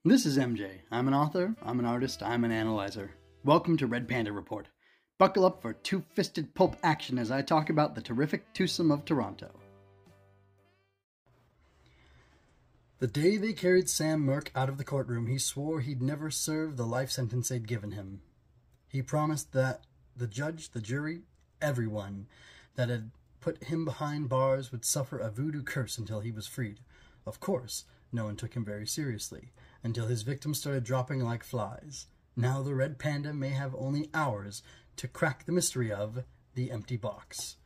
This is MJ. I'm an author, I'm an artist, I'm an analyzer. Welcome to Red Panda Report. Buckle up for two-fisted pulp action as I talk about the terrific twosome of Toronto. The day they carried Sam Merck out of the courtroom, he swore he'd never serve the life sentence they'd given him. He promised that the judge, the jury, everyone that had put him behind bars would suffer a voodoo curse until he was freed. Of course, no one took him very seriously, until his victims started dropping like flies. Now the Red Panda may have only hours to crack the mystery of The Empty Box.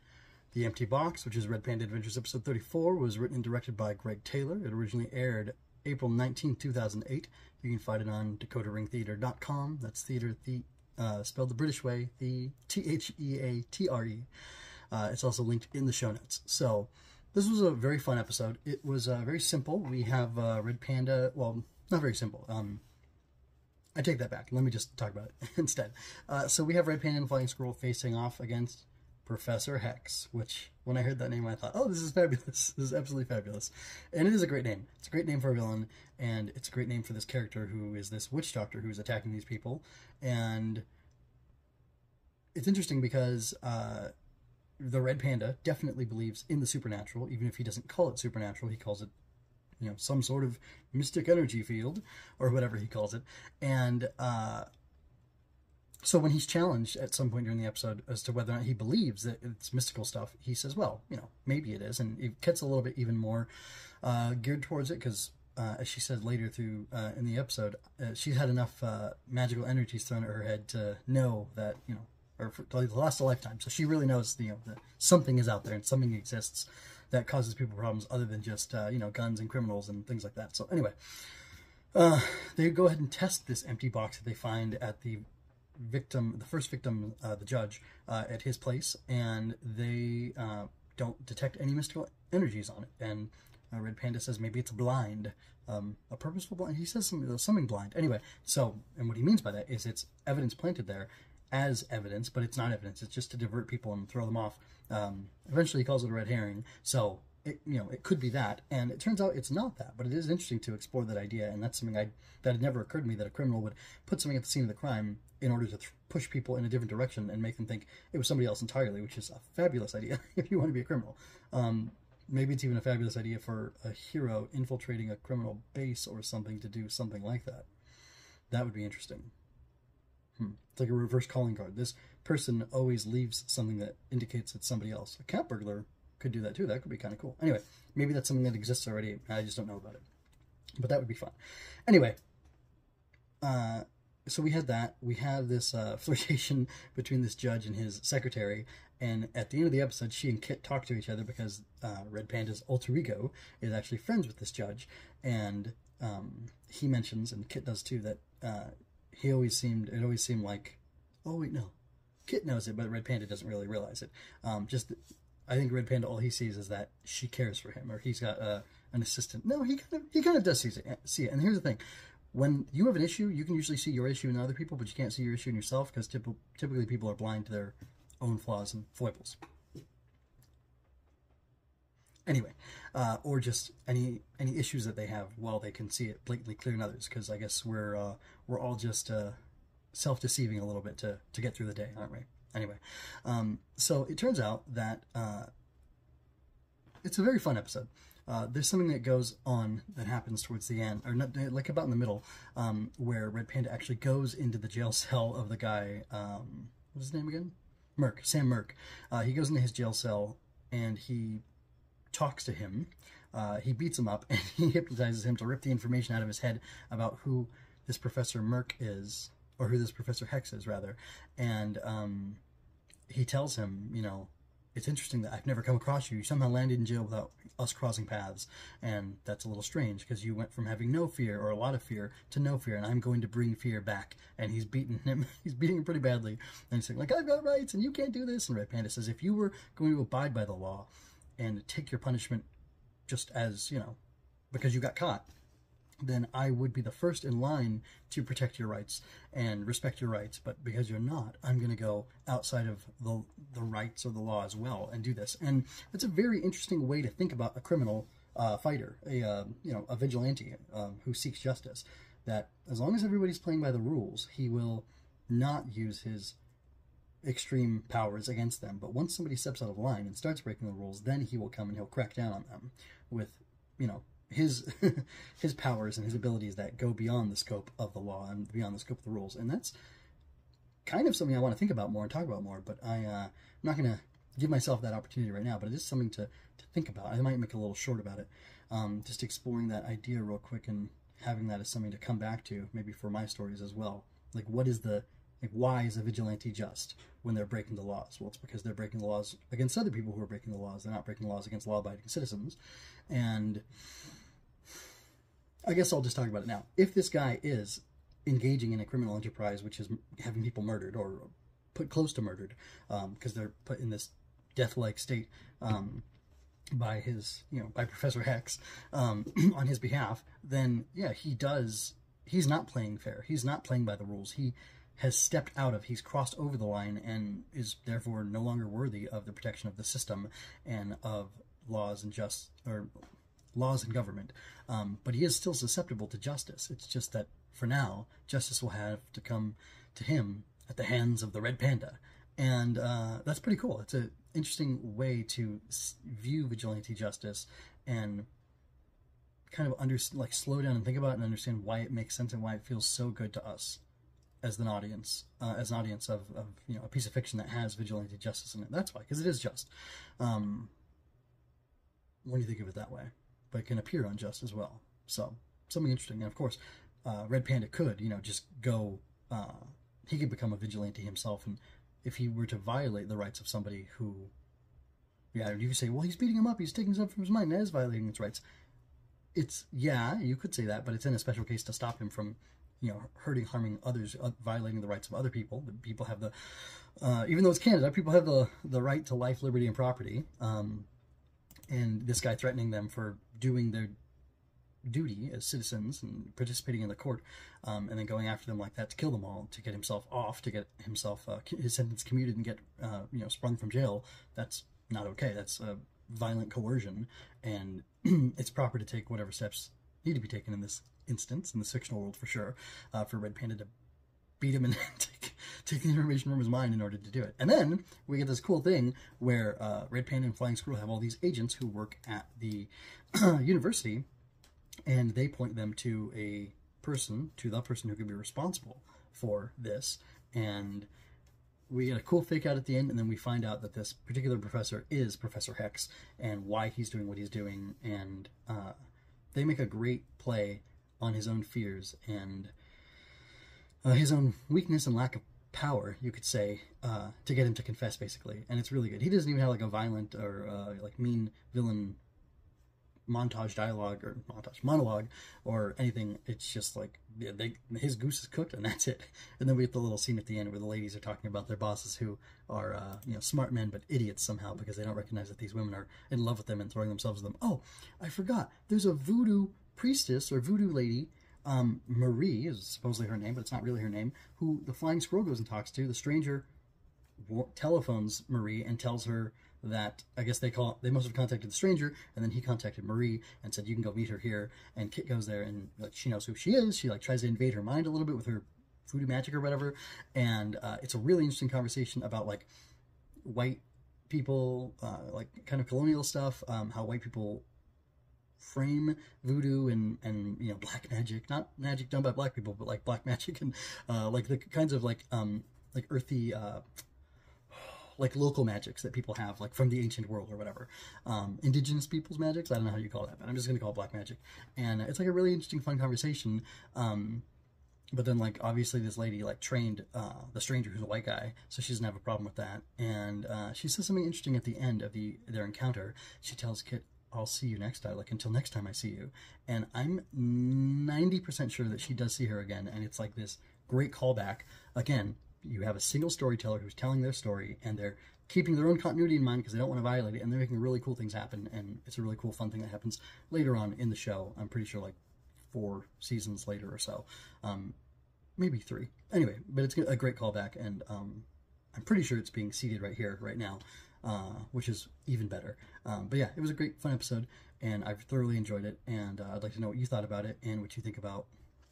The Empty Box, which is Red Panda Adventures episode 34, was written and directed by Greg Taylor. It originally aired April 19, 2008. You can find it on decoderringtheater.com. That's theater, spelled the British way, the T-H-E-A-T-R-E. It's also linked in the show notes. So this was a very fun episode. It was very simple. We have Red Panda, well, not very simple. I take that back. Let me just talk about it instead. So we have Red Panda and Flying Squirrel facing off against Professor Hex, which, when I heard that name, I thought, oh, this is fabulous. This is absolutely fabulous. And it is a great name. It's a great name for a villain, and it's a great name for this character who is this witch doctor who's attacking these people. And it's interesting because the Red Panda definitely believes in the supernatural, even if he doesn't call it supernatural. He calls it, you know, some sort of mystic energy field, or whatever he calls it. And so when he's challenged at some point during the episode as to whether or not he believes that it's mystical stuff, he says, well, you know, maybe it is. And it gets a little bit even more geared towards it because, as she said later through in the episode, she's had enough magical energies thrown at her head to know that, you know, or for the last a lifetime. So she really knows, you know, that something is out there and something exists that causes people problems other than just, you know, guns and criminals and things like that. So anyway, they go ahead and test this empty box that they find at the first victim, the judge, at his place, and they don't detect any mystical energies on it. And Red Panda says maybe it's blind, a purposeful blind. He says something blind. Anyway, so, and what he means by that is it's evidence planted there as evidence, but it's not evidence. It's just to divert people and throw them off. Eventually he calls it a red herring. So it, you know, it could be that, and it turns out it's not that, but it is interesting to explore that idea. And that's something that had never occurred to me, that a criminal would put something at the scene of the crime in order to push people in a different direction and make them think it was somebody else entirely, which is a fabulous idea if you want to be a criminal. Maybe it's even a fabulous idea for a hero infiltrating a criminal base or something to do something like that. That would be interesting. It's like a reverse calling card. This person always leaves something that indicates it's somebody else. A cat burglar could do that too. That could be kind of cool. Anyway, maybe that's something that exists already. I just don't know about it. But that would be fun. Anyway, so we had that. We have this flirtation between this judge and his secretary. And at the end of the episode, she and Kit talk to each other because Red Panda's alter ego is actually friends with this judge. And he mentions, and Kit does too, that it always seemed like, oh wait, no, Kit knows it, but Red Panda doesn't really realize it. I think Red Panda, all he sees is that she cares for him, or he's got an assistant. No, he kind of does see it. And here's the thing: when you have an issue, you can usually see your issue in other people, but you can't see your issue in yourself because typically people are blind to their own flaws and foibles. Anyway, or just any issues that they have, well, they can see it blatantly clear in others, because I guess we're all just self-deceiving a little bit to get through the day, aren't we? Anyway, so it turns out that it's a very fun episode. There's something that goes on that happens towards the end, or not, like about in the middle, where Red Panda actually goes into the jail cell of the guy, what's his name again? Sam Merck. He goes into his jail cell and he talks to him. He beats him up and he hypnotizes him to rip the information out of his head about who this Professor Merck is, or who this Professor Hex is, rather. And he tells him, you know, it's interesting that I've never come across you. You somehow landed in jail without us crossing paths. And that's a little strange because you went from having no fear or a lot of fear to no fear. And I'm going to bring fear back. And he's beating him. He's beating him pretty badly. And he's saying, like, I've got rights and you can't do this. And Red Panda says, if you were going to abide by the law and take your punishment just as, you know, because you got caught, then I would be the first in line to protect your rights and respect your rights. But because you're not, I'm going to go outside of the rights or the law as well and do this. And it's a very interesting way to think about a criminal fighter, a vigilante who seeks justice. that as long as everybody's playing by the rules, he will not use his extreme powers against them. But once somebody steps out of line and starts breaking the rules, then he will come and he'll crack down on them with, you know, his his powers and his abilities that go beyond the scope of the law and beyond the scope of the rules. And that's kind of something I want to think about more and talk about more, but I'm not going to give myself that opportunity right now, but it is something to think about. I might make a little short about it, just exploring that idea real quick and having that as something to come back to, maybe for my stories as well. Like, what is the, like, why is a vigilante just when they're breaking the laws? Well, it's because they're breaking the laws against other people who are breaking the laws. They're not breaking the laws against law-abiding citizens. And I guess I'll just talk about it now. If this guy is engaging in a criminal enterprise, which is having people murdered or put close to murdered, because they're put in this death-like state by his, you know, by Professor Hex on his behalf, then yeah, he's not playing fair. He's not playing by the rules. He has stepped out of, he's crossed over the line and is therefore no longer worthy of the protection of the system and of laws and laws and government. But he is still susceptible to justice. It's just that for now, justice will have to come to him at the hands of the Red Panda. And that's pretty cool. It's an interesting way to view vigilante justice and kind of slow down and think about it and understand why it makes sense and why it feels so good to us as an audience, of you know, a piece of fiction that has vigilante justice in it. That's why, because it is just. When you think of it that way, but it can appear unjust as well. So something interesting. And of course, Red Panda could, you know, just go. He could become a vigilante himself, and if he were to violate the rights of somebody who, yeah, you could say, well, he's beating him up, he's taking something from his mind, that is violating his rights. It's, yeah, you could say that, but it's in a special case to stop him from, you know, hurting, harming others, violating the rights of other people. The people have the, even though it's Canada, people have the right to life, liberty, and property. And this guy threatening them for doing their duty as citizens and participating in the court, and then going after them like that to kill them all, to get himself off, to get himself his sentence commuted and get you know, sprung from jail. That's not okay. That's violent coercion, and it's proper to take whatever steps need to be taken in this instance, in this fictional world for sure, for Red Panda to beat him and take the information from his mind in order to do it. And then we get this cool thing where Red Panda and Flying Squirrel have all these agents who work at the university, and they point them to the person who could be responsible for this. And we get a cool fake out at the end, and then we find out that this particular professor is Professor Hex and why he's doing what he's doing. And they make a great play on his own fears and his own weakness and lack of power, you could say, to get him to confess, basically. And it's really good. He doesn't even have like a violent or like mean villain monologue or anything. It's just like his goose is cooked and that's it. And then we get the little scene at the end where the ladies are talking about their bosses who are you know, smart men but idiots somehow because they don't recognize that these women are in love with them and throwing themselves at them. Oh, I forgot. There's a voodoo priestess or voodoo lady, Marie is supposedly her name, but it's not really her name, who the Flying Squirrel goes and talks to. The stranger telephones Marie and tells her that, I guess they must have contacted the stranger, and then he contacted Marie and said, you can go meet her here. And Kit goes there, and like, she knows who she is. She like tries to invade her mind a little bit with her voodoo magic or whatever. And it's a really interesting conversation about like white people, like kind of colonial stuff, how white people frame voodoo and you know, black magic, not magic done by black people, but like black magic and like the kinds of like earthy like local magics that people have, like from the ancient world or whatever, indigenous people's magics. I don't know how you call that, but I'm just gonna call it black magic. And it's like a really interesting, fun conversation. But then like obviously this lady like trained the stranger, who's a white guy, so she doesn't have a problem with that. And she says something interesting at the end of their encounter. She tells Kit, I'll see you next time, like until next time I see you. And I'm 90% sure that she does see her again, and it's like this great callback. Again, you have a single storyteller who's telling their story, and they're keeping their own continuity in mind because they don't want to violate it, and they're making really cool things happen, and it's a really cool, fun thing that happens later on in the show. I'm pretty sure like 4 seasons later or so. Maybe 3. Anyway, but it's a great callback, and I'm pretty sure it's being seeded right here, right now, which is even better. But yeah, it was a great, fun episode, and I've thoroughly enjoyed it, and I'd like to know what you thought about it and what you think about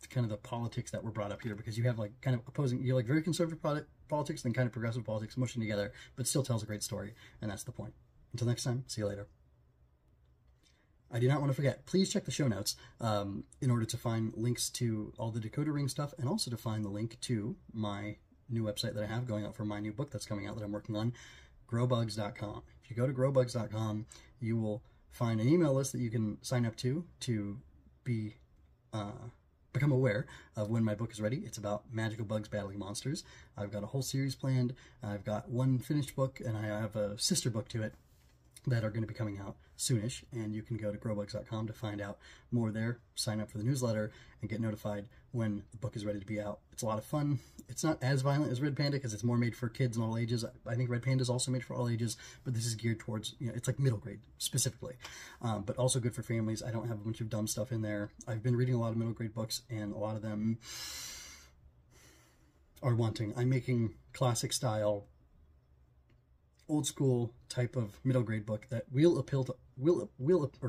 kind of the politics that were brought up here, because you have like kind of opposing, you like very conservative politics, then kind of progressive politics mushing together, but still tells a great story, and that's the point. Until next time, see you later. I do not want to forget, please check the show notes in order to find links to all the Dakota Ring stuff, and also to find the link to my new website that I have going out for my new book that's coming out that I'm working on, growbugs.com. If you go to growbugs.com, you will find an email list that you can sign up to be become aware of when my book is ready. It's about magical bugs battling monsters. I've got a whole series planned. I've got one finished book, and I have a sister book to it that are going to be coming out soonish, and you can go to growbugs.com to find out more there, sign up for the newsletter, and get notified when the book is ready to be out. It's a lot of fun. It's not as violent as Red Panda because it's more made for kids and all ages. I think Red Panda is also made for all ages, but this is geared towards, it's like middle grade specifically, but also good for families. I don't have a bunch of dumb stuff in there. I've been reading a lot of middle grade books, and a lot of them are wanting. I'm making classic style, old school type of middle grade book that will appeal to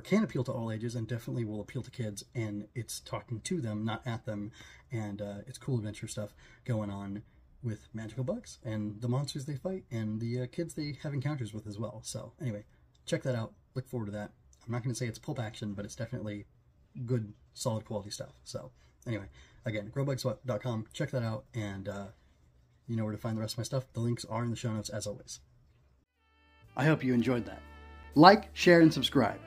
can appeal to all ages, and definitely will appeal to kids, and it's talking to them, not at them, and it's cool adventure stuff going on with magical bugs and the monsters they fight and the kids they have encounters with as well. So anyway, check that out. Look forward to that. I'm not going to say it's pulp action, but it's definitely good, solid quality stuff. So anyway, again, growbugs.com, check that out, and you know where to find the rest of my stuff. The links are in the show notes as always. I hope you enjoyed that. Like, share, and subscribe.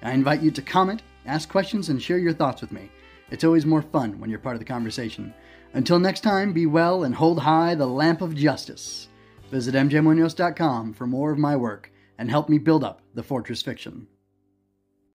I invite you to comment, ask questions, and share your thoughts with me. It's always more fun when you're part of the conversation. Until next time, be well and hold high the lamp of justice. Visit mjmunoz.com for more of my work and help me build up the Fortress Fiction.